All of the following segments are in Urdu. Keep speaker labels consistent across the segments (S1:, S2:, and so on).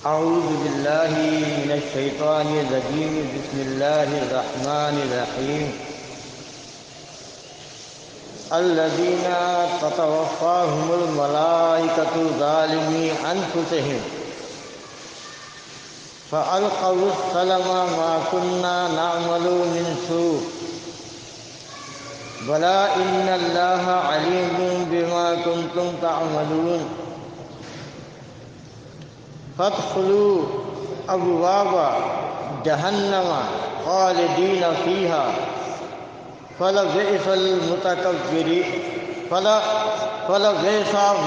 S1: اعوذ باللہ من الشیطان الرجیم بسم اللہ الرحمن الرحیم الذین تتوفاہم الملائکۃ ظالمی انفسہم فألقوا السلم ما كنا نعمل من سوء بلى إن الله عليم بما كنتم تعملون فادخلوا أبواب جهنم خالدين فيها فلبئس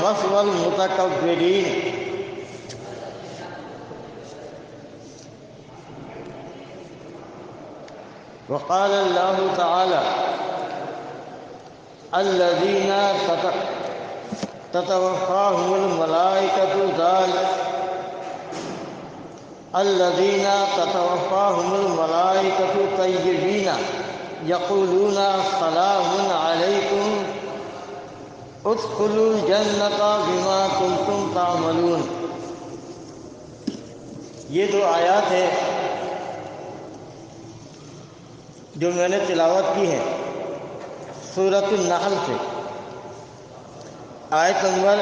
S1: مثوى المتكبرين. وقال الله تعالى الذين تتوفاهم الملائكة طيبين يقولون سلام عليكم ادخلوا الجنة بما كنتم تعملون. یہ دو آیات ہیں جو میں نے تلاوت کی ہے سورۃ النحل سے، آیت نمبر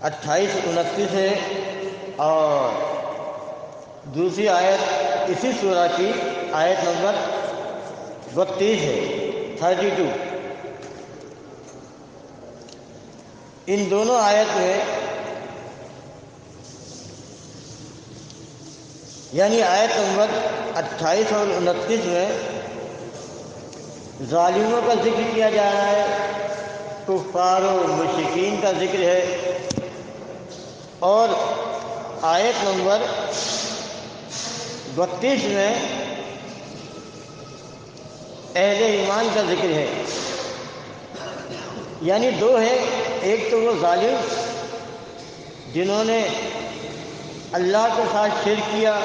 S1: 28-29 ہے، اور دوسری آیت اسی سورہ کی آیت نمبر 32 ہے، 32. ان دونوں آیت میں یعنی آیت نمبر 28 اور 29 میں ظالموں کا ذکر کیا جا رہا ہے، کفار و مشرکین کا ذکر ہے، اور آیت نمبر 32 میں اہل ایمان کا ذکر ہے. یعنی دو ہیں، ایک تو وہ ظالم جنہوں نے اللہ کے ساتھ شرک کیا،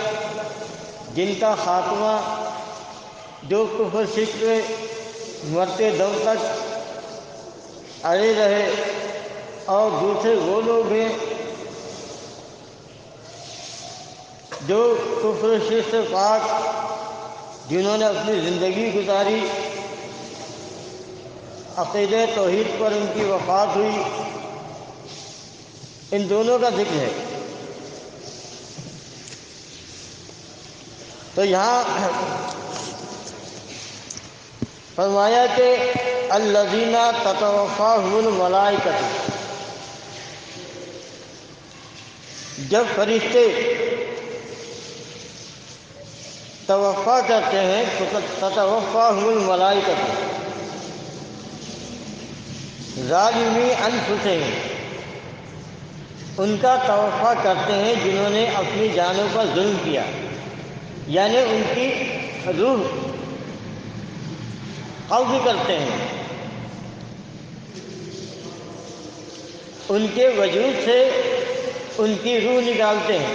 S1: جن کا خاتمہ جو کفر شرک میں مرتے دم تک اڑے رہے، اور دوسرے وہ لوگ ہیں جو کفر شرک سے پاک، جنہوں نے اپنی زندگی گزاری، عقیدہ توحید پر ان کی وفات ہوئی. ان دونوں کا ذکر ہے. تو یہاں فرمایا کہ الذین تتوفاہم الملائکۃ، جب فرشتے توفا کرتے ہیں تو تتوفاہم الملائکۃ ظالمی انفسہم، ان کا توفا کرتے ہیں جنہوں نے اپنی جانوں پر ظلم کیا، یعنی ان کی روح قبض کرتے ہیں، ان کے وجود سے ان کی روح نکالتے ہیں.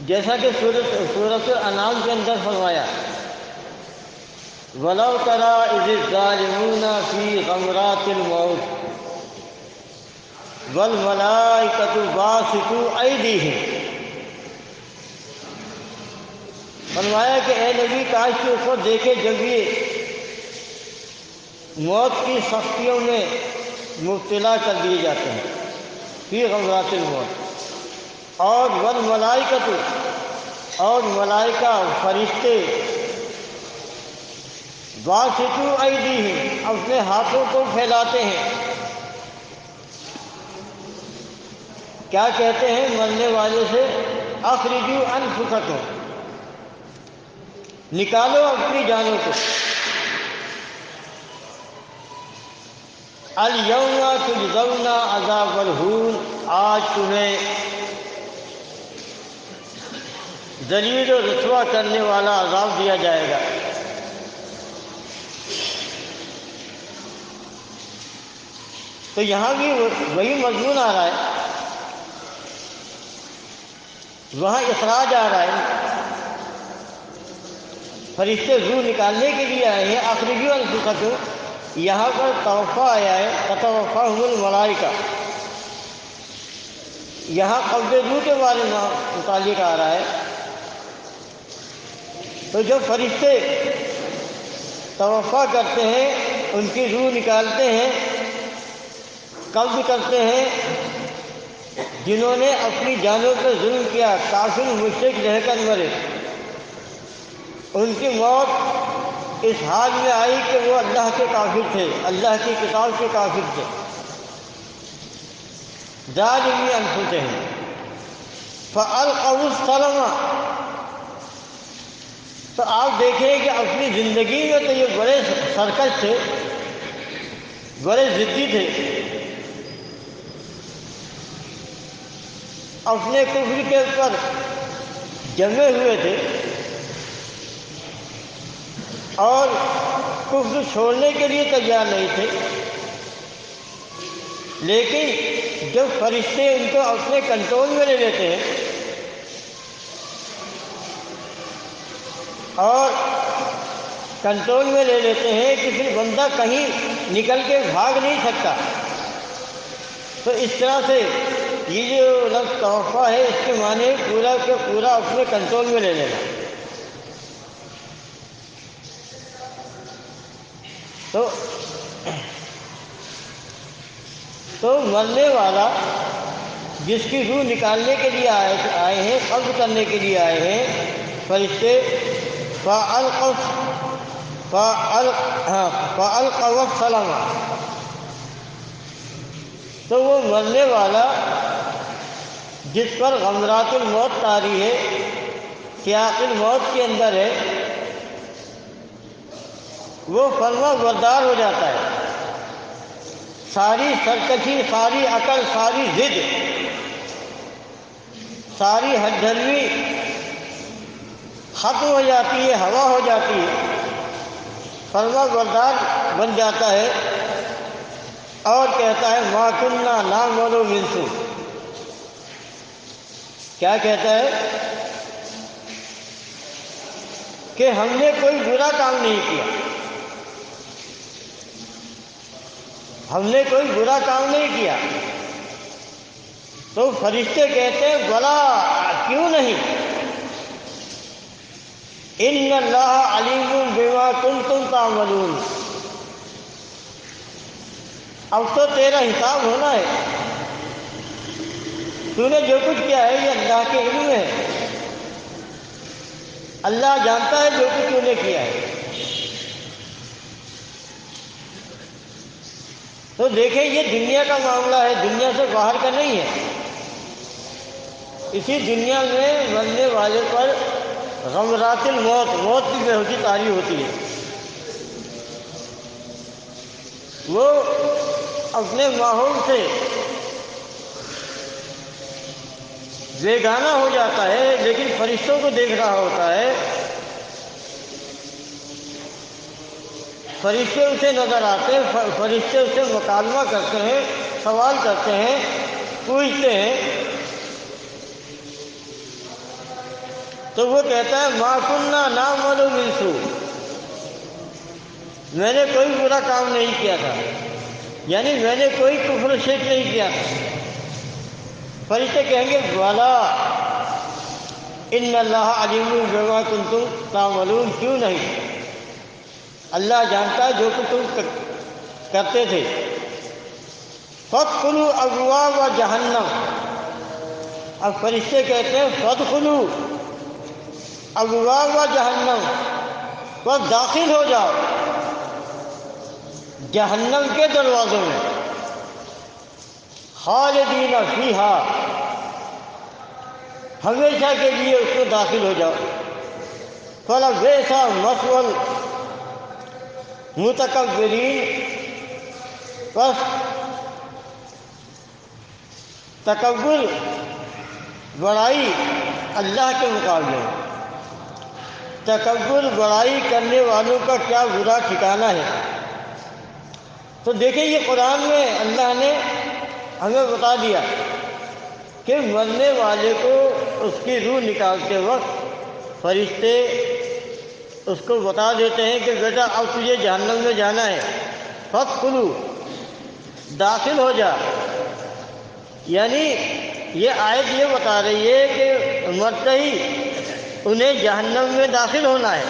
S1: جیسا کہ سورۃ الانعام کے اندر فرمایا وَلَوْ تَرَىٰ إِذِ الظَّالِمُونَ فِي غَمرَاتِ الْمَوْتِ وَالْمَلَائِكَةُ بَاسِطُو أَيْدِيهِمْ. فرمایا کہ اے نبی کاش کے اس کو دیکھے جب یہ موت کی سختیوں میں مبتلا کر دیے جاتے ہیں، فی غمرات الموت، اور والملائکۃ، اور ملائکہ فرشتے باسطو ایدیہم، اپنے ہاتھوں کو پھیلاتے ہیں. کیا کہتے ہیں مرنے والے سے؟ اخرجوا انفسکم، نکالو اپنی جانوں کو. الیوم تجزون عذاب الہون، آج تمہیں ذلیل و رسوا کرنے والا عذاب دیا جائے گا. تو یہاں بھی وہی مضمون آ رہا ہے، وہاں اخراج آ رہا ہے. فرشتے روح نکالنے کے لیے آئے ہیں. اخرجوا انفسکم، یہاں پر توفیٰ آیا ہے، تتوفاہم الملائکہ، یہاں قبض روح کے بارے میں متعلق آ رہا ہے۔ تو جو فرشتے توفیٰ کرتے ہیں، ان کی روح نکالتے ہیں، قبض کرتے ہیں، جنہوں نے اپنی جانوں پہ ظلم کیا، کافر مشرک رہ کر مرے، ان کی موت اس حال میں آئی کہ وہ اللہ کے کافر تھے، اللہ کی کتاب کے کافر تھے، ظالمی انفسہم فألقوا السلم۔ تو آپ دیکھیں کہ اپنی زندگی میں تو یہ بڑے سرکش تھے، بڑے ضدی تھے، اپنے کفر کے اوپر جمے ہوئے تھے اور کفر چھوڑنے کے لیے تیار نہیں تھے، لیکن جب فرشتے ان کو اپنے کنٹرول میں لے لیتے ہیں اور کنٹرول میں لے لیتے ہیں کہ پھر بندہ کہیں نکل کے بھاگ نہیں سکتا، تو اس طرح سے یہ جو لفظ توفیٰ ہے اس کے معنی پورا کے پورا اپنے کنٹرول میں لے لینا۔ تو مرنے والا جس کی روح نکالنے کے لیے آئے ہیں، قبض کرنے کے لیے آئے ہیں فرشتے، فَأَلْقَوْا السَّلَامَ، تو وہ مرنے والا جس پر غمرات الموت طاری ہے، سیاق الموت کے اندر ہے، وہ فرما بردار ہو جاتا ہے، ساری سرکشی، ساری عقل، ساری ضد، ساری حد دھروی ختم ہو جاتی ہے، ہوا ہو جاتی ہے، فرما بردار بن جاتا ہے اور کہتا ہے ما کننا نعمل من سوء۔ کیا کہتا ہے کہ ہم نے کوئی برا کام نہیں کیا، ہم نے کوئی برا کام نہیں کیا۔ تو فرشتے کہتے ہیں بلا، کیوں نہیں، ان اللہ علیم بما کنتم تعملون، اب تو تیرا حساب ہونا ہے، تو نے جو کچھ کیا ہے یہ اللہ کے علم ہے، اللہ جانتا ہے جو کچھ تو نے کیا ہے۔ تو دیکھیں یہ دنیا کا معاملہ ہے، دنیا سے باہر کا نہیں ہے۔ اسی دنیا میں مرنے والے پر غمرات الموت، موت کی بے ہوشی طاری ہوتی ہے، وہ اپنے ماحول سے بیگانہ ہو جاتا ہے، لیکن فرشتوں کو دیکھ رہا ہوتا ہے، فرشتے اسے نظر آتے ہیں، فرشتے اسے مکالمہ کرتے ہیں، سوال کرتے ہیں، پوچھتے ہیں، تو وہ کہتا ہے ما کننا نعمل من سوء، میں نے کوئی برا کام نہیں کیا تھا، یعنی میں نے کوئی کفر و شرک نہیں کیا تھا۔ فرشتے کہیں گے بلا ان اللہ علیم بما کنتم تعملون، کیوں نہیں، اللہ جانتا ہے جو کہ تم کرتے تھے۔ فادخلوا ابواب جہنم، اب فرشتے کہتے ہیں فادخلوا ابواب جہنم، بس داخل ہو جاؤ جہنم کے دروازوں میں، خالدین فیہا، ہمیشہ کے لیے اس میں داخل ہو جاؤ۔ فلبئس مثوى المتکبرین، بس تکبر، بڑائی اللہ کے مقابلے میں، تکبر بڑائی کرنے والوں کا کیا برا ٹھکانہ ہے۔ تو دیکھیں یہ قرآن میں اللہ نے ہمیں بتا دیا کہ مرنے والے کو اس کی روح نکالتے وقت فرشتے اس کو بتا دیتے ہیں کہ بیٹا اب تجھے جہنم میں جانا ہے، فادخلوا، داخل ہو جا، یعنی یہ آیت یہ بتا رہی ہے کہ مرتے ہی انہیں جہنم میں داخل ہونا ہے۔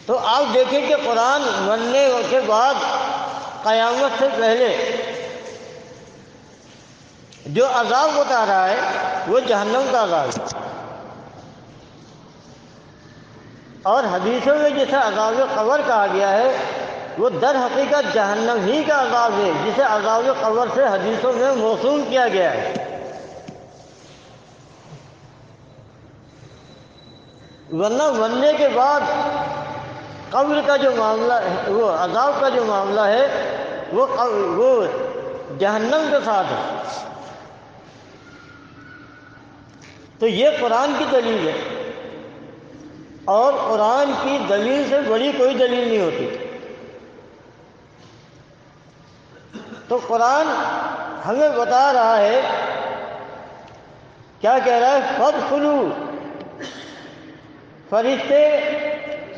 S1: تو آپ دیکھیں کہ قرآن مرنے کے بعد قیامت سے پہلے جو عذاب بتا رہا ہے وہ جہنم کا عذاب ہے، اور حدیثوں میں جسے عذاب قبر کہا گیا ہے وہ در حقیقت جہنم ہی کا عذاب ہے، جسے عذاب قبر سے حدیثوں میں موسوم کیا گیا ہے۔ ورنہ مرنے کے بعد قبر کا جو معاملہ ہے، وہ عذاب کا جو معاملہ ہے وہ جہنم کے ساتھ ہے۔ تو یہ قرآن کی دلیل ہے، اور قرآن کی دلیل سے بڑی کوئی دلیل نہیں ہوتی۔ تو قرآن ہمیں بتا رہا ہے، کیا کہہ رہا ہے؟ فادخلوا، فرشتے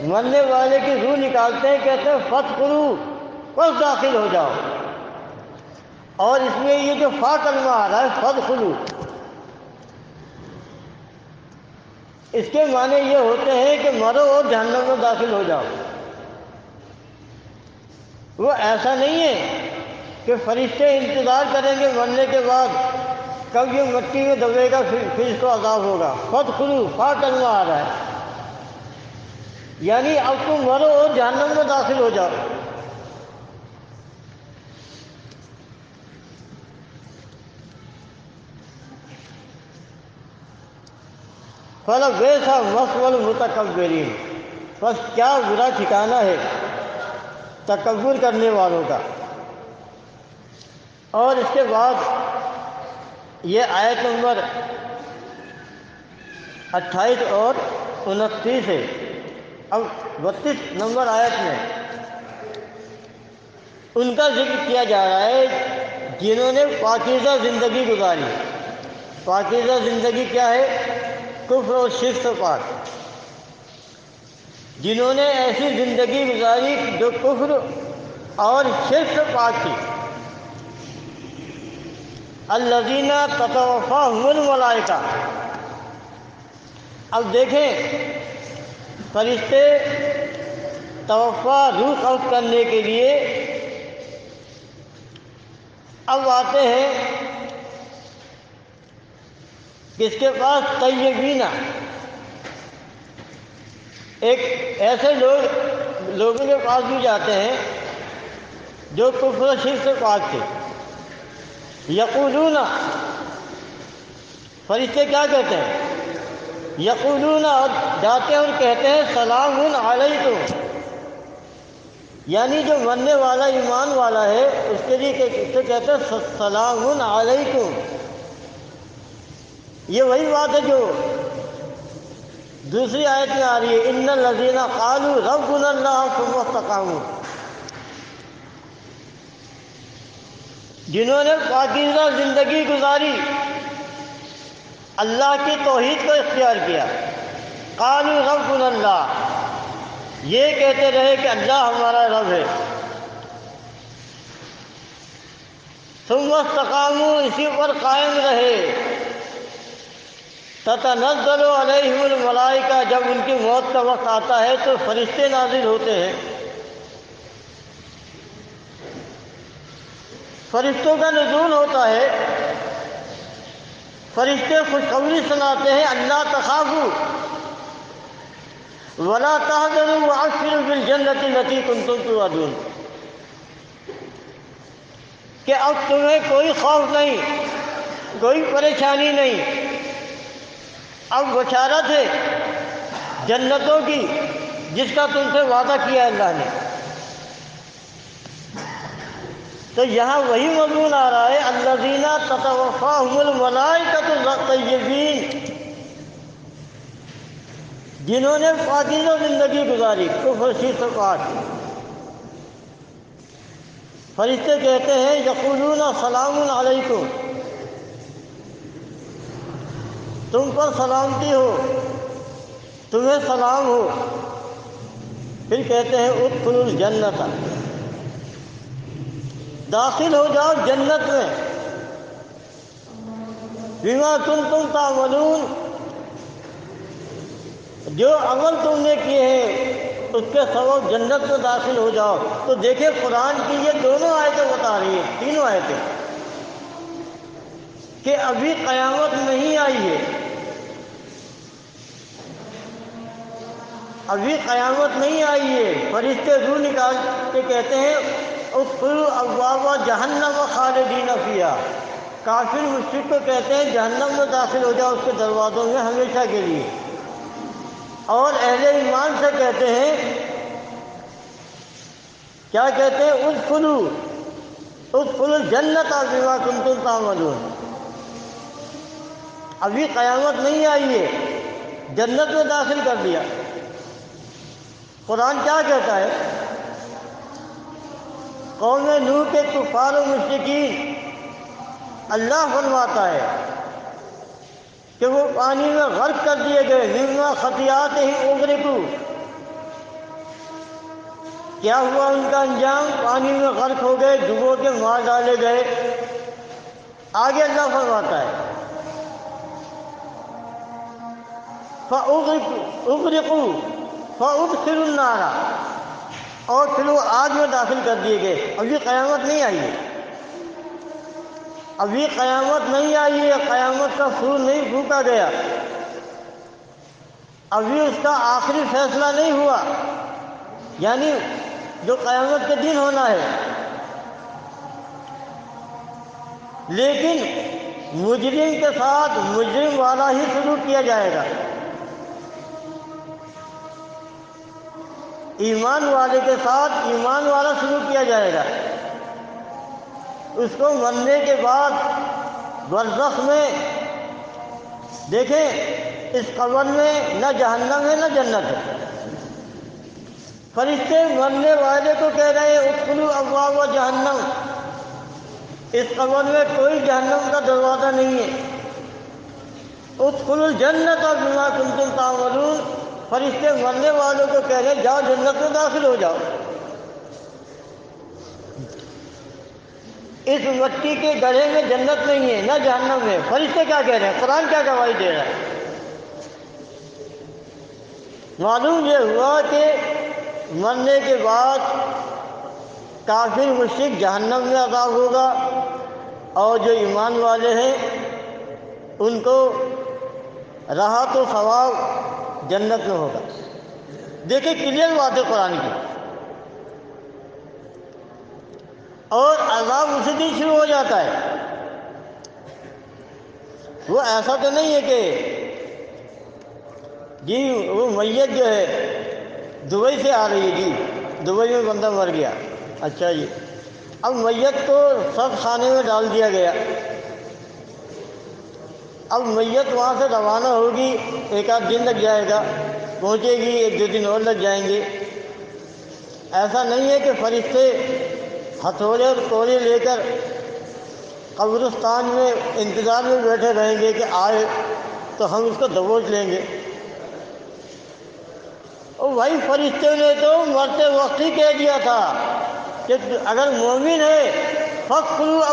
S1: مرنے والے کی روح نکالتے ہیں، کہتے ہیں فادخلوا، بس داخل ہو جاؤ۔ اور اس میں یہ جو فا کلمہ آ رہا ہے فادخلوا، اس کے معنی یہ ہوتے ہیں کہ مرو اور جہنم میں داخل ہو جاؤ۔ وہ ایسا نہیں ہے کہ فرشتے انتظار کریں گے مرنے کے بعد کب یہ مٹی میں دبے گا پھر اس کو عذاب ہوگا۔ فادخلوا، فا کلمہ آ رہا ہے، یعنی اب تم مرو اور جہنم میں داخل ہو جاؤ۔ فلبئس مثوى المتکبرین، بس کیا برا ٹھکانہ ہے تکبر کرنے والوں کا۔ اور اس کے بعد یہ آیت نمبر 28 اور 29 ہے۔ اب 32 نمبر آیت میں ان کا ذکر کیا جا رہا ہے جنہوں نے پاکیزہ زندگی گزاری۔ پاکیزہ زندگی کیا ہے؟ کفر و شرک سے پاک، جنہوں نے ایسی زندگی گزاری جو کفر اور شرک سے پاک تھی۔ الذین تتوفاہم الملائکہ، اب دیکھیں فرشتے توفا روح قبض کرنے کے لیے اب آتے ہیں کس کے پاس؟ طیبین، ایک ایسے لوگوں کے پاس بھی جاتے ہیں جو کفر و شرک سے پاک تھے۔ یقولون، فرشتے کیا کہتے ہیں؟ یقولون، اور جاتے ہیں اور کہتے ہیں سلام علیکم، یعنی جو مرنے والا ایمان والا ہے اس کے لیے کہتے ہیں سلام علیکم۔ یہ وہی بات ہے جو دوسری آیت میں آ رہی ہے، ان الذین قالوا ربنا اللہ ثم استقاموا، جنہوں نے پاکیزہ زندگی گزاری، اللہ کی توحید کو اختیار کیا۔ قالوا ربنا اللہ، یہ کہتے رہے کہ اللہ ہمارا رب ہے۔ ثم استقاموا، اسی پر قائم رہے۔ تتنزل علیہم الملائکہ، جب ان کی موت کا وقت آتا ہے تو فرشتے نازل ہوتے ہیں۔ فرشتوں کا نزول ہوتا ہے، فرشتے خوشخبری سناتے ہیں، اللہ تخافوا ولا تحزنوا وابشروا بالجنۃ التي کنتم توعدون، کہ اب تمہیں کوئی خوف نہیں، کوئی پریشانی نہیں، اب بشارت ہے جنتوں کی جس کا تم سے وعدہ کیا اللہ نے۔ تو یہاں وہی مضمون آ رہا ہے، الذین تتوفاہم الملائکۃ الطیبین، جنہوں نے پاکیزہ زندگی گزاری، کفر شرک سے پاک۔ فرشتے کہتے ہیں یقولون سلام علیکم، تم پر سلامتی ہو، تمہیں سلام ہو۔ پھر کہتے ہیں ادخلوا الجنت، داخل ہو جاؤ جنت میں، بما کنتم تعملون، جو عمل تم نے کیے ہیں اس کے سبب جنت میں داخل ہو جاؤ۔ تو دیکھیں قرآن کی یہ دونوں آیتیں بتا رہی ہیں، تینوں آیتیں، کہ ابھی قیامت نہیں آئی ہے، ابھی قیامت نہیں آئی ہے۔ فرشتے روح نکال کے کہتے ہیں ادخلوا ابواب جہنم خالدین فیہا، کافر مشرک کو کہتے ہیں جہنم میں داخل ہو جاؤ اس کے دروازوں میں ہمیشہ کے لیے، اور اہل ایمان سے کہتے ہیں کیا کہتے ہیں ادخلوا الجنت بما کنتم تعملون، ابھی قیامت نہیں آئی ہے، جنت میں داخل کر دیا۔ قرآن کیا کہتا ہے؟ قوم نوح کے کفار و مشرکین، اللہ فرماتا ہے کہ وہ پانی میں غرق کر دیے گئے، مما خطیئاتہم اغرقوا، کیا ہوا ان کا انجام؟ پانی میں غرق ہو گئے، ڈبو کے مار ڈالے گئے۔ آگے اللہ فرماتا ہے فَأُغْرِقُوا فَأُدْخِلُوا النَّارَ، اور پھر وہ آگ میں داخل کر دیے گئے۔ ابھی قیامت نہیں آئی ہے، ابھی قیامت نہیں آئی ہے، قیامت کا سور نہیں پھونکا گیا، ابھی اس کا آخری فیصلہ نہیں ہوا، یعنی جو قیامت کے دن ہونا ہے۔ لیکن مجرم کے ساتھ مجرم والا ہی سلوک کیا جائے گا، ایمان والے کے ساتھ ایمان والا سلوک کیا جائے گا۔ اس کو مرنے کے بعد برزخ میں دیکھیں، اس قبر میں نہ جہنم ہے نہ جنت ہے۔ فرشتے مرنے والے کو کہہ رہے ہیں ادخلوا ابواب جہنم، اس قبر میں کوئی جہنم کا دروازہ نہیں ہے۔ ادخلوا الجنت بما کنتم تعملون، فرشتے مرنے والوں کو کہہ رہے ہیں جاؤ جنت میں داخل ہو جاؤ۔ اس مٹی کے گڑھے میں جنت نہیں ہے نہ جہنم ہے۔ فرشتے کیا کہہ رہے ہیں؟ قرآن کیا گواہی دے رہا ہے؟ معلوم یہ ہوا کہ مرنے کے بعد کافر مشرک جہنم میں عذاب ہوگا، اور جو ایمان والے ہیں ان کو راحت و ثواب جنت میں ہوگا۔ دیکھیں کلیئر بات ہے قرآن کی، اور عذاب اسی دن شروع ہو جاتا ہے۔ وہ ایسا تو نہیں ہے کہ جی وہ میت جو ہے دبئی سے آ رہی ہے، جی دبئی میں بندہ مر گیا، اچھا جی اب میت کو سب خانے میں ڈال دیا گیا، اب میت وہاں سے روانہ ہوگی، ایک آدھ دن لگ جائے گا، پہنچے گی ایک دو دن اور لگ جائیں گے۔ ایسا نہیں ہے کہ فرشتے ہتھوڑے اور کوڑے لے کر قبرستان میں انتظار میں بیٹھے رہیں گے کہ آئے تو ہم اس کو دبوچ لیں گے۔ اور بھائی فرشتے نے تو مرتے وقت ہی کہہ دیا تھا کہ اگر مومن ہے فادخلوا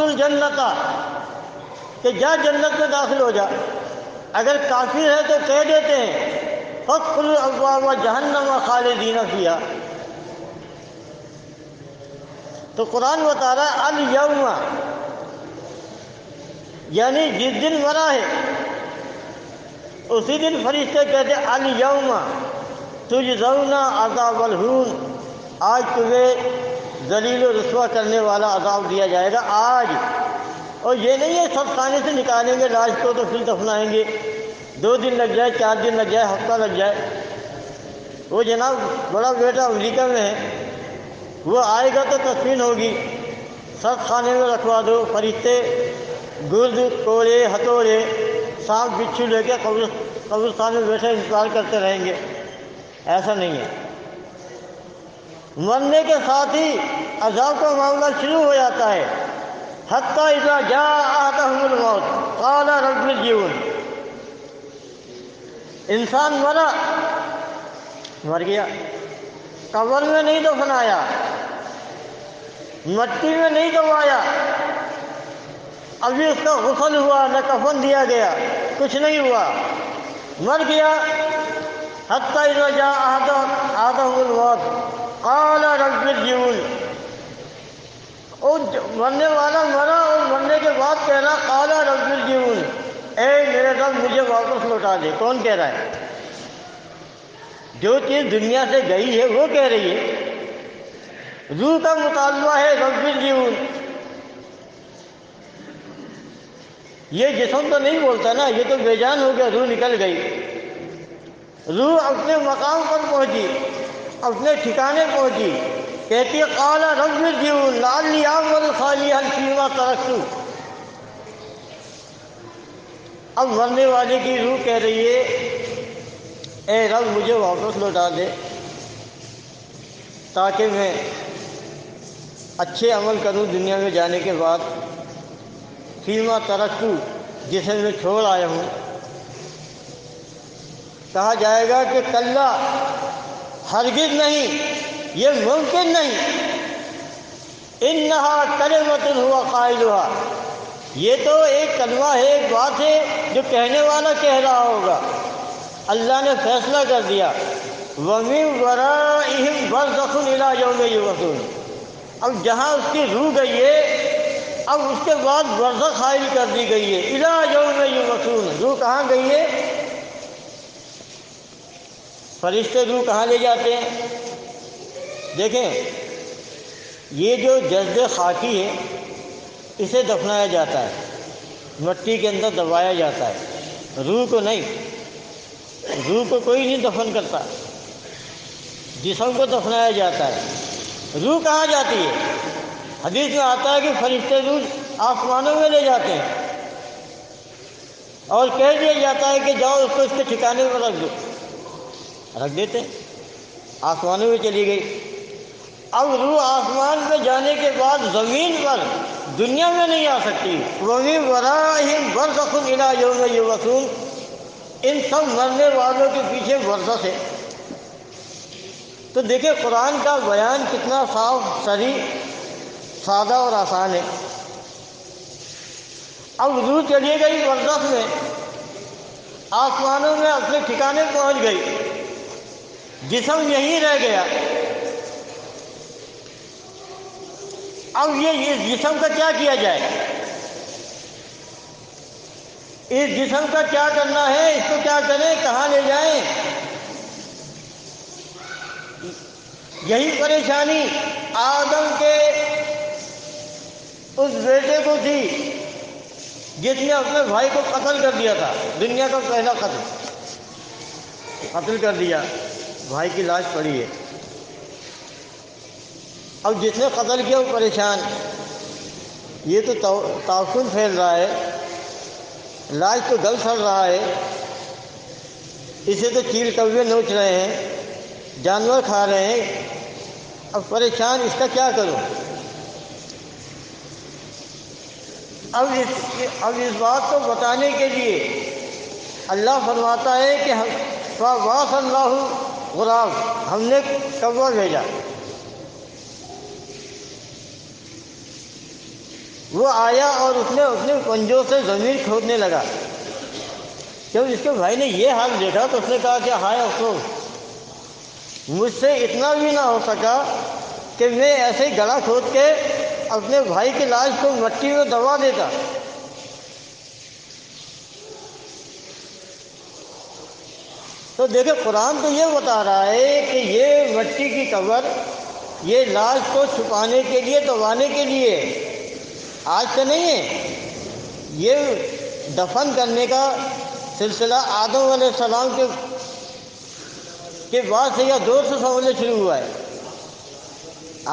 S1: الجنت، کہ جا جنت میں داخل ہو جا۔ اگر کافر ہے تو کہہ دیتے ہیں فادخلوا ابواب جہنم خالدین فیہا۔ تو قرآن بتا رہا ہے الیوم، یعنی جس دن مرا ہے اسی دن فرشتے کہتے ہیں الیوم تجزون عذاب الہون، آج تمہیں ذلیل و رسوا کرنے والا عذاب دیا جائے گا آج۔ اور یہ نہیں ہے سب خانے سے نکالیں گے لاش کو تو پھر دفنائیں گے، 2 دن لگ جائے، 4 دن لگ جائے، ہفتہ لگ جائے۔ وہ جناب بڑا بیٹا امریکہ میں ہے، وہ آئے گا تو تدفین ہوگی، سب خانے میں رکھوا دو، فرشتے گرد کوڑے ہتھوڑے سانپ بچھو لے کے قبرستان میں بیٹھے انتظار کرتے رہیں گے۔ ایسا نہیں ہے، مرنے کے ساتھ ہی عذاب کا معاملہ شروع ہو جاتا ہے۔ حتیٰ اذا جاء احدهم الموت قال رب ارجعون، انسان مرا مر گیا، قبر میں نہیں دفنایا، مٹی میں نہیں دبایا، ابھی اس کا غسل ہوا، نہ کفن دیا گیا، کچھ نہیں ہوا، مر گیا۔ حتی اذا جاء احدهم الموت قال رب ارجعون، اور مرنے والا مرا اور مرنے کے بعد کہہ رہا قال رب ارجعون، اے میرے رب مجھے واپس لوٹا دے۔ کون کہہ رہا ہے؟ جو چیز دنیا سے گئی ہے وہ کہہ رہی ہے، روح کا مطالبہ ہے رب ارجعون۔ یہ جسم تو نہیں بولتا نا، یہ تو بے جان ہو گیا، روح نکل گئی، روح اپنے مقام پر پہنچی، اپنے ٹھکانے پہنچی، کہتی ہے قال رب ارجعون لعلی اعمل صالحا فیما ترکت۔ اب مرنے والے کی روح کہہ رہی ہے اے رب مجھے واپس لوٹا دے تاکہ میں اچھے عمل کروں دنیا میں جانے کے بعد، فیما ترکت جسے میں چھوڑ آیا ہوں۔ کہا جائے گا کہ کلا، ہرگز نہیں، یہ ممکن نہیں، انہا کلمۃ ہوا قائلہا، یہ تو ایک کلمہ ہے، ایک بات ہے جو کہنے والا کہہ رہا ہوگا۔ اللہ نے فیصلہ کر دیا وَمِن وَرَائِهِمْ بَرْزَخٌ إِلَىٰ يَوْمِ يُبْعَثُونَ، اب جہاں اس کی روح گئی ہے اب اس کے بعد برزخ حائل کر دی گئی ہے، إِلَىٰ يَوْمِ يُبْعَثُونَ۔ روح کہاں گئی ہے؟ فرشتے روح کہاں لے جاتے ہیں؟ دیکھیں، یہ جو جسد خاکی ہے اسے دفنایا جاتا ہے، مٹی کے اندر دبایا جاتا ہے، روح کو نہیں، روح کو کوئی نہیں دفن کرتا، جسم کو دفنایا جاتا ہے۔ روح کہاں جاتی ہے؟ حدیث میں آتا ہے کہ فرشتے روح آسمانوں میں لے جاتے ہیں اور کہہ دیا جاتا ہے کہ جاؤ اس کو اس کے ٹھکانے پر رکھ دو، رکھ دیتے ہیں، آسمانوں میں چلی گئی۔ اب روح آسمان میں جانے کے بعد زمین پر دنیا میں نہیں آ سکتی۔ وَمِن وَرَائِهِمْ بَرْزَخٌ إِلَىٰ يَوْمِ يُبْعَثُونَ، ان سب مرنے والوں کے پیچھے برزخ ہے۔ تو دیکھیں قرآن کا بیان کتنا صاف صریح، سادہ اور آسان ہے۔ اب روح چلی گئی برزخ میں، آسمانوں میں اپنے ٹھکانے پہنچ گئی، جسم یہیں رہ گیا۔ اب یہ جسم کا کیا کیا جائے؟ اس جسم کا کیا کرنا ہے؟ اس کو کیا کریں؟ کہاں لے جائیں؟ یہی پریشانی آدم کے اس بیٹے کو تھی جس نے اپنے بھائی کو قتل کر دیا تھا، دنیا کا پہلا قتل کر دیا، بھائی کی لاش پڑی ہے۔ اب جس نے قتل کیا وہ پریشان، یہ تو تعفن پھیل رہا ہے، لاش تو گل سڑ رہا ہے، اسے تو چیل کوے نوچ رہے ہیں، جانور کھا رہے ہیں، اب پریشان، اس کا کیا کروں؟ اب اس بات کو بتانے کے لیے اللہ فرماتا ہے کہ فَبَعَثَ اللَّهُ غراب، ہم نے کوّا بھیجا، وہ آیا اور اس نے اپنے پنجوں سے زمین کھودنے لگا۔ جب اس کے بھائی نے یہ حال دیکھا تو اس نے کہا کہ ہائے افسوس، مجھ سے اتنا بھی نہ ہو سکا کہ میں ایسے ہی گڑھا کھود کے اپنے بھائی کی لاش کو مٹی میں دبا دیتا۔ تو دیکھیں قرآن تو یہ بتا رہا ہے کہ یہ مٹی کی قبر یہ لاش کو چھپانے کے لیے، دبانے کے لیے، آج سے نہیں ہے۔ یہ دفن کرنے کا سلسلہ آدم علیہ السلام کے بعد سے یا دور سے سمجھنے شروع ہوا ہے،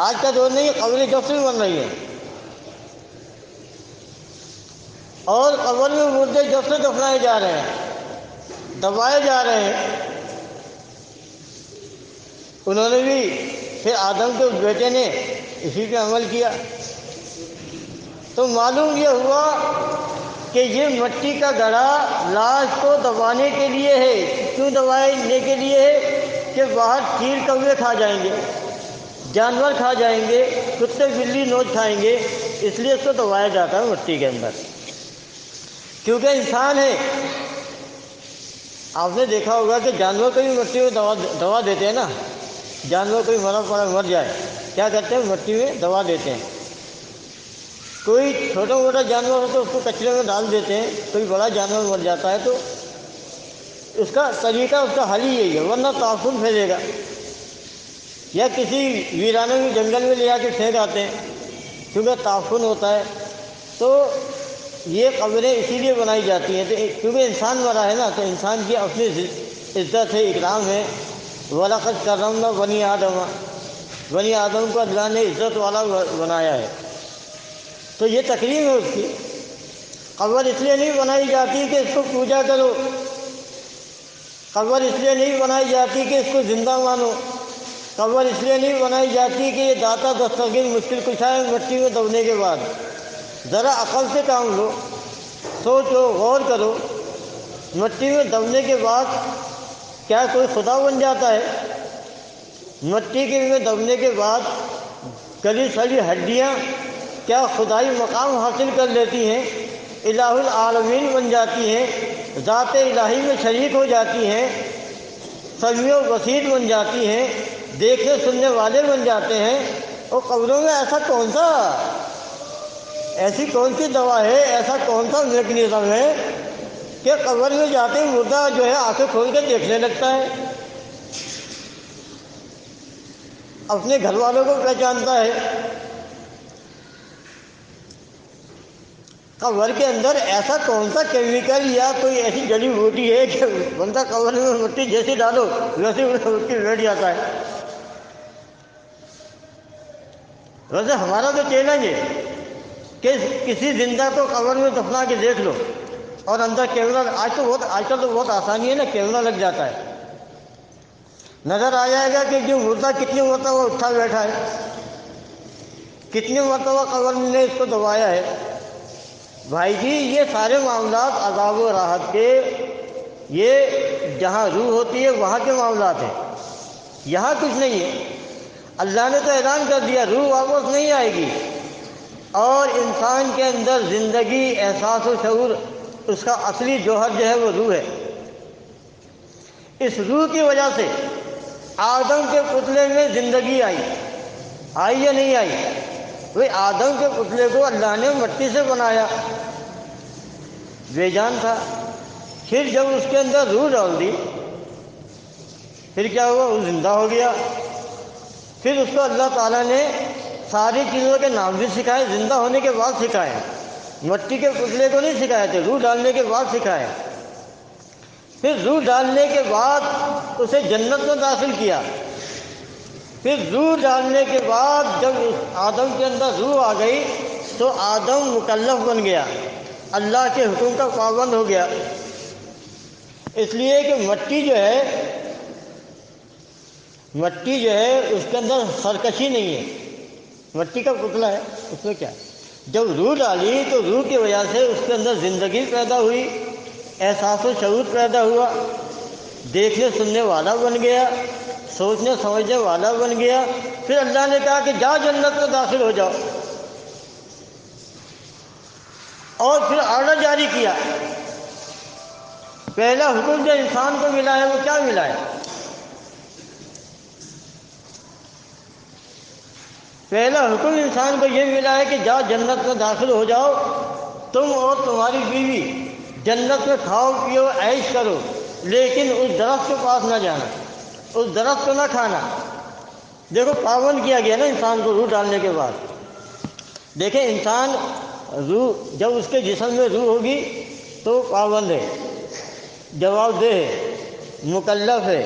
S1: آج کا دور نہیں، قبر جب سے بن رہی ہے، اور قبر میں مردے جب سے دفنائے جا رہے ہیں، دبائے جا رہے ہیں۔ انہوں نے بھی پھر آدم کے بیٹے نے اسی پہ عمل کیا، تو معلوم یہ ہوا کہ یہ مٹی کا گڑھا لاش کو دبانے کے لیے ہے۔ کیوں دبانے کے لیے ہے؟ کہ باہر چیل کوے کھا جائیں گے، جانور کھا جائیں گے، کتے بلی نوچ کھائیں گے، اس لیے اس کو دبایا جاتا ہے مٹی کے اندر، کیونکہ انسان ہے۔ آپ نے دیکھا ہوگا کہ جانور کو بھی مٹی میں دوا دیتے ہیں نا، جانور کوئی مرا پڑا مر جائے کیا کرتے ہیں؟ مٹی میں دوا دیتے ہیں۔ کوئی چھوٹا موٹا جانور ہو تو اس کو کچرے میں ڈال دیتے ہیں، کوئی بڑا جانور مر جاتا ہے تو اس کا طریقہ، اس کا حل ہی یہی ہے، ورنہ تعفن پھیلے گا۔ یا کسی ویرانے میں جنگل میں لے جا کے پھینک آتے ہیں کیونکہ تعفن ہوتا ہے۔ تو یہ قبریں اسی لیے بنائی جاتی ہیں کیونکہ انسان مرا ہے نا، تو انسان کی اپنی عزت ہے، اکرام ہے۔ وَلَقَدْ كَرَّمْنَا بَنِي آدَمَ، بنی آدم کو اللہ نے عزت والا بنایا ہے، تو یہ تکریم ہے اس کی۔ قبر اس لیے نہیں بنائی جاتی کہ اس کو پوجا کرو، قبر اس لیے نہیں بنائی جاتی کہ اس کو زندہ مانو، قبر اس لیے نہیں بنائی جاتی کہ یہ داتا دستگیر مشکل کشا ہے مٹی میں دبنے کے بعد۔ ذرا عقل سے کام لو، سوچو، غور کرو، مٹی میں دبنے کے بعد کیا کوئی خدا بن جاتا ہے؟ مٹی کے میں دبنے کے بعد گلی سڑی ہڈیاں کیا خدائی مقام حاصل کر لیتی ہیں؟ الہ العالمین بن جاتی ہیں، ذات الہی میں شریک ہو جاتی ہیں، سمیع و بصیر بن جاتی ہیں، دیکھنے سننے والے بن جاتے ہیں۔ اور قبروں میں ایسی کون سی دوا ہے، ایسا کون سا میکنزم ہے کہ قبر میں جاتے ہی مردہ جو ہے آنکھیں کھول کے دیکھنے لگتا ہے، اپنے گھر والوں کو پہچانتا ہے؟ قبر کے اندر ایسا کون سا کیمیکل یا کوئی ایسی جڑی بوٹی ہے کہ بندہ قبر میں مٹی جیسی ڈالو ویسے اٹھ کے بیٹھ جاتا ہے؟ ویسے ہمارا تو چیلنج ہے کہ کسی زندہ کو قبر میں دفنا کے دیکھ لو، اور اندر کیمرہ، آج کل تو بہت آسانی ہے نا، کیمرہ لگ جاتا ہے، نظر آ جائے گا کہ جو مردہ کتنی مرتبہ اٹھا بیٹھا ہے، کتنی مرتبہ قبر نے اس کو دبایا ہے۔ بھائی جی یہ سارے معاملات عذاب و راحت کے، یہ جہاں روح ہوتی ہے وہاں کے معاملات ہیں، یہاں کچھ نہیں ہے۔ اللہ نے تو اعلان کر دیا روح واپس نہیں آئے گی، اور انسان کے اندر زندگی، احساس و شعور، اس کا اصلی جوہر جو ہے وہ روح ہے۔ اس روح کی وجہ سے آدم کے پتلے میں زندگی آئی یا نہیں آئی؟ وہ آدم کے پتلے کو اللہ نے مٹی سے بنایا، بے جان تھا، پھر جب اس کے اندر روح ڈال دی پھر کیا ہوا؟ وہ زندہ ہو گیا۔ پھر اس کو اللہ تعالیٰ نے ساری چیزوں کے نام بھی سکھائے، زندہ ہونے کے بعد سکھائے، مٹی کے پتلے کو نہیں سکھائے تھے، روح ڈالنے کے بعد سکھائے۔ پھر روح ڈالنے کے بعد اسے جنت میں داخل کیا۔ پھر روح ڈالنے کے بعد جب آدم کے اندر روح آ گئی تو آدم مکلف بن گیا، اللہ کے حکم کا پابند ہو گیا۔ اس لیے کہ مٹی جو ہے اس کے اندر سرکشی نہیں ہے، مٹی کا پتلا ہے، اس میں کیا ہے؟ جب روح ڈالی تو روح کی وجہ سے اس کے اندر زندگی پیدا ہوئی، احساس و شعور پیدا ہوا، دیکھنے سننے والا بن گیا، سوچنے سمجھنے والا بن گیا۔ پھر اللہ نے کہا کہ جا جنت میں داخل ہو جاؤ، اور پھر آرڈر جاری کیا۔ پہلا حکم جو انسان کو ملا ہے وہ کیا ملا ہے؟ پہلا حکم انسان کو یہ ملا ہے کہ جاؤ جنت میں داخل ہو جاؤ، تم اور تمہاری بیوی جنت میں کھاؤ پیو عیش کرو، لیکن اس درخت کے پاس نہ جانا، اس درخت کو نہ کھانا۔ دیکھو پابند کیا گیا نا انسان کو روح ڈالنے کے بعد۔ دیکھیں انسان روح جب اس کے جسم میں روح ہوگی تو پابند ہے، جواب دہ ہے، مکلف ہے،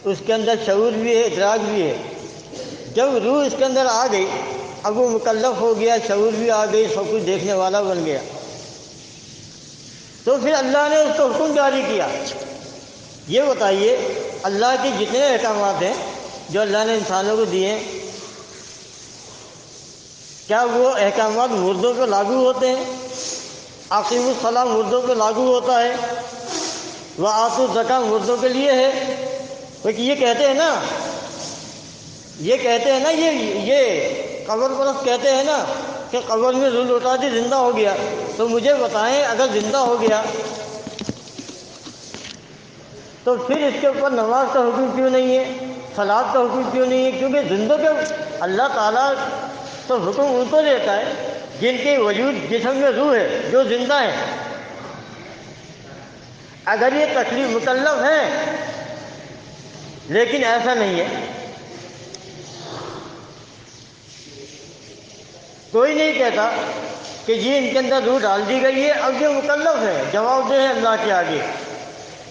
S1: اس کے اندر شعور بھی ہے، ادراک بھی ہے۔ جب روح اس کے اندر آ گئی اب وہ مکلف ہو گیا، شعور بھی آ گئی، سب کچھ دیکھنے والا بن گیا، تو پھر اللہ نے اس کو حکم جاری کیا۔ یہ بتائیے اللہ کے جتنے احکامات ہیں جو اللہ نے انسانوں کو دیے ہیں، کیا وہ احکامات مردوں پہ لاگو ہوتے ہیں؟ اقیموا الصلاۃ مردوں پہ لاگو ہوتا ہے، وآتوا الزکوٰۃ مردوں کے لیے ہے، کیونکہ یہ کہتے ہیں نا یہ قبر پرست کہتے ہیں نا کہ قبر میں روح لوٹا دی زندہ ہو گیا. تو مجھے بتائیں اگر زندہ ہو گیا تو پھر اس کے اوپر نماز کا حکم کیوں نہیں ہے، صلاۃ کا حکم کیوں نہیں ہے؟ کیونکہ زندوں کے اللہ تعالیٰ تو حکم ان کو دیتا ہے جن کے وجود جسم میں روح ہے، جو زندہ ہیں. اگر یہ تکلیف مکلف ہے لیکن ایسا نہیں ہے. کوئی نہیں کہتا کہ جی ان کے اندر روح ڈال دی گئی ہے، اب یہ مکلف ہے، جواب دہ ہے اللہ کے آگے.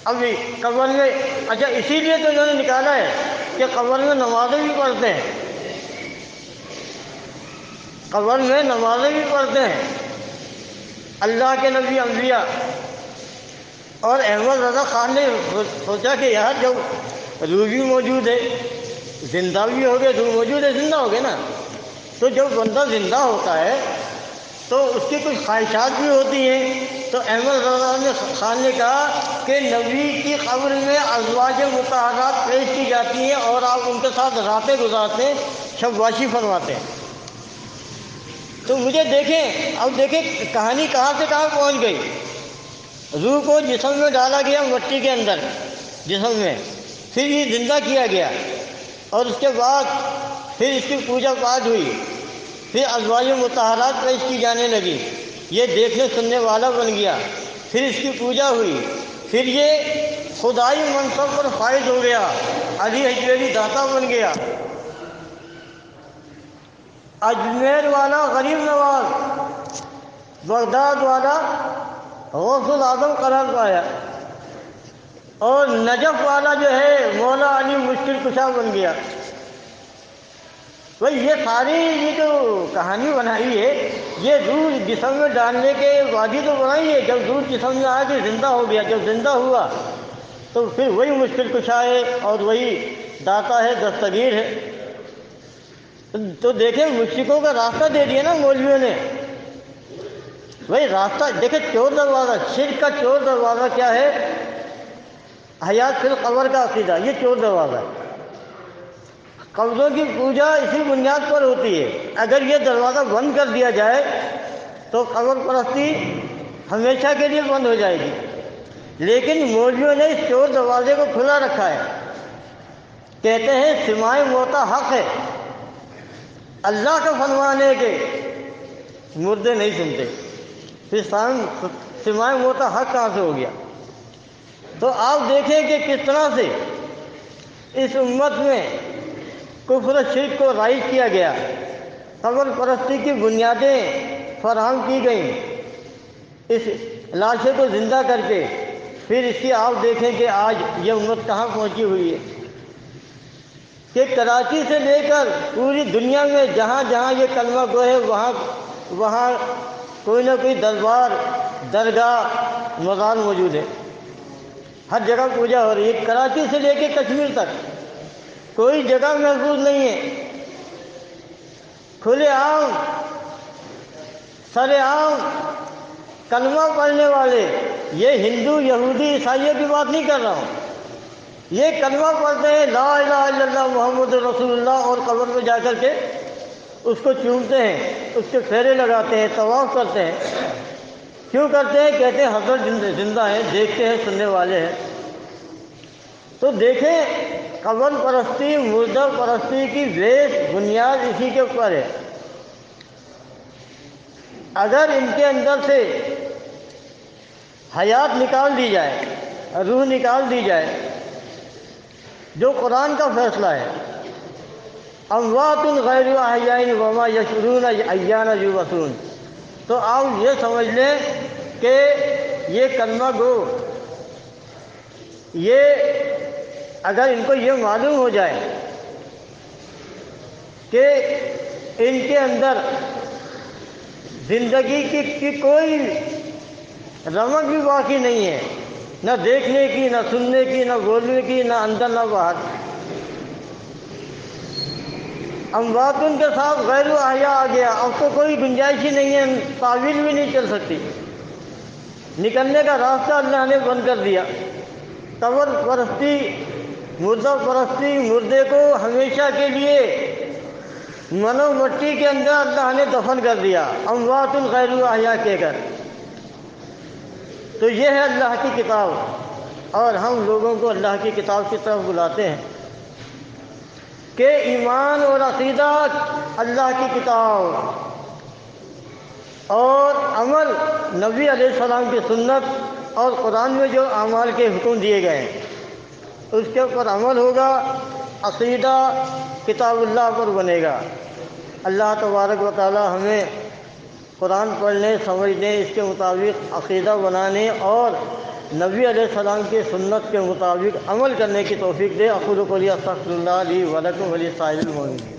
S1: اب قبر میں اچھا اسی لیے تو انہوں نے نکالا ہے کہ قبر میں نمازیں بھی پڑھتے ہیں، قبر میں نمازیں بھی پڑھتے ہیں اللہ کے نبی انبیاء. اور احمد رضا خان نے سوچا کہ یار جب روح بھی موجود ہے، زندہ بھی ہو گئے، روح موجود ہے، زندہ ہو گئے نا. تو جب بندہ زندہ ہوتا ہے تو اس کی کچھ خواہشات بھی ہوتی ہیں. تو احمد رضا خان نے کہا کہ نبی کی قبر میں ازواج مطہرات پیش کی جاتی ہیں اور آپ ان کے ساتھ راتیں گزارتے ہیں، شب واشی فرماتے ہیں. تو مجھے دیکھیں کہانی کہاں سے کہاں پہنچ گئی. روح کو جسم میں ڈالا گیا، مٹی کے اندر جسم میں، پھر یہ زندہ کیا گیا اور اس کے بعد پھر اس کی پوجا پاٹ ہوئی، پھر ازواج مطہرات پیش کی جانے لگی، یہ دیکھنے سننے والا بن گیا، پھر اس کی پوجا ہوئی، پھر یہ خدائی منصب پر فائز ہو گیا، علی حجویری داتا بن گیا، اجمیر والا غریب نواز، بغداد والا غوث العظم قرار پایا، اور نجف والا جو ہے مولا علی مشکل کشا بن گیا. بھائی یہ ساری یہ جو کہانی بنائی ہے یہ روح جسم میں ڈالنے کے بعد ہی تو بنائی ہے. جب روح جسم میں آیا کہ زندہ ہو گیا، جب زندہ ہوا تو پھر وہی مشکل کشا ہے اور وہی داتا ہے، دستگیر ہے. تو دیکھیں مشرکوں کا راستہ دے دیا نا مولویوں نے. وہی راستہ دیکھیں، چور دروازہ، شرک کا چور دروازہ کیا ہے؟ حیات فی القبر کا عقیدہ، یہ چور دروازہ ہے. قبروں کی پوجا اسی بنیاد پر ہوتی ہے. اگر یہ دروازہ بند کر دیا جائے تو قبر پرستی ہمیشہ کے لیے بند ہو جائے گی. لیکن مولویوں نے اس چور دروازے کو کھلا رکھا ہے. کہتے ہیں سماع موتا حق ہے، اللہ کا فرمان ہے کہ مردے نہیں سنتے. پھر سماع موتا حق کہاں سے ہو گیا؟ تو آپ دیکھیں کہ کس طرح سے اس امت میں کفر و شرک کو رائج کیا گیا، قبر پرستی کی بنیادیں فراہم کی گئیں اس لاشے کو زندہ کر کے. پھر اس کی آپ دیکھیں کہ آج یہ امت کہاں پہنچی ہوئی ہے کہ کراچی سے لے کر پوری دنیا میں جہاں جہاں یہ کلمہ گو ہے وہاں کوئی نہ کوئی دربار، درگاہ، مزار موجود ہے. ہر جگہ پوجا ہو رہی ہے. کراچی سے لے کے کشمیر تک کوئی جگہ محفوظ نہیں ہے. کھلے عام، سر عام کلمہ پڑھنے والے، یہ ہندو، یہودی، عیسائیوں کی بات نہیں کر رہا ہوں، یہ کلمہ پڑھتے ہیں لا الہ الا اللہ محمد رسول اللہ، اور قبر میں جا کر کے اس کو چومتے ہیں، اس کے پھیرے لگاتے ہیں، طواف کرتے ہیں. کیوں کرتے ہیں؟ کہتے ہیں حضرت زندہ ہیں، دیکھتے ہیں، سننے والے ہیں. تو دیکھیں قبر پرستی، مردہ پرستی کی بیس بنیاد اسی کے اوپر ہے. اگر ان کے اندر سے حیات نکال دی جائے، روح نکال دی جائے، جو قرآن کا فیصلہ ہے اموات غیر احیاء وما یشعرون ایان یبعثون، تو آپ یہ سمجھ لیں کہ یہ کلمہ گو، یہ اگر ان کو یہ معلوم ہو جائے کہ ان کے اندر زندگی کی کوئی رمق بھی باقی نہیں ہے، نہ دیکھنے کی، نہ سننے کی، نہ بولنے کی، نہ اندر نہ باہر، اموات ان کے ساتھ غیر احیاء آ گیا، اب تو کوئی گنجائش ہی نہیں ہے، تعویل بھی نہیں چل سکتی، نکلنے کا راستہ اللہ نے بند کر دیا. قبر پرستی مردہ پرستی، مردے کو ہمیشہ کے لیے منو مٹی کے اندر اللہ نے دفن کر دیا، اموات غیر احیاء کہہ کر۔ تو یہ ہے اللہ کی کتاب، اور ہم لوگوں کو اللہ کی کتاب کی طرف بلاتے ہیں کہ ایمان اور عقیدہ اللہ کی کتاب اور عمل نبی علیہ السلام کی سنت اور قرآن میں جو اعمال کے حکم دیے گئے ہیں اس کے اوپر عمل ہوگا، عقیدہ کتاب اللہ پر بنے گا۔ اللہ تبارک و تعالی ہمیں قرآن پڑھنے، سمجھنے، اس کے مطابق عقیدہ بنانے اور نبی علیہ السلام کی سنت کے مطابق عمل کرنے کی توفیق دے۔ اقول قولی استغفر اللہ لی ولکم ولسائر المؤمنین۔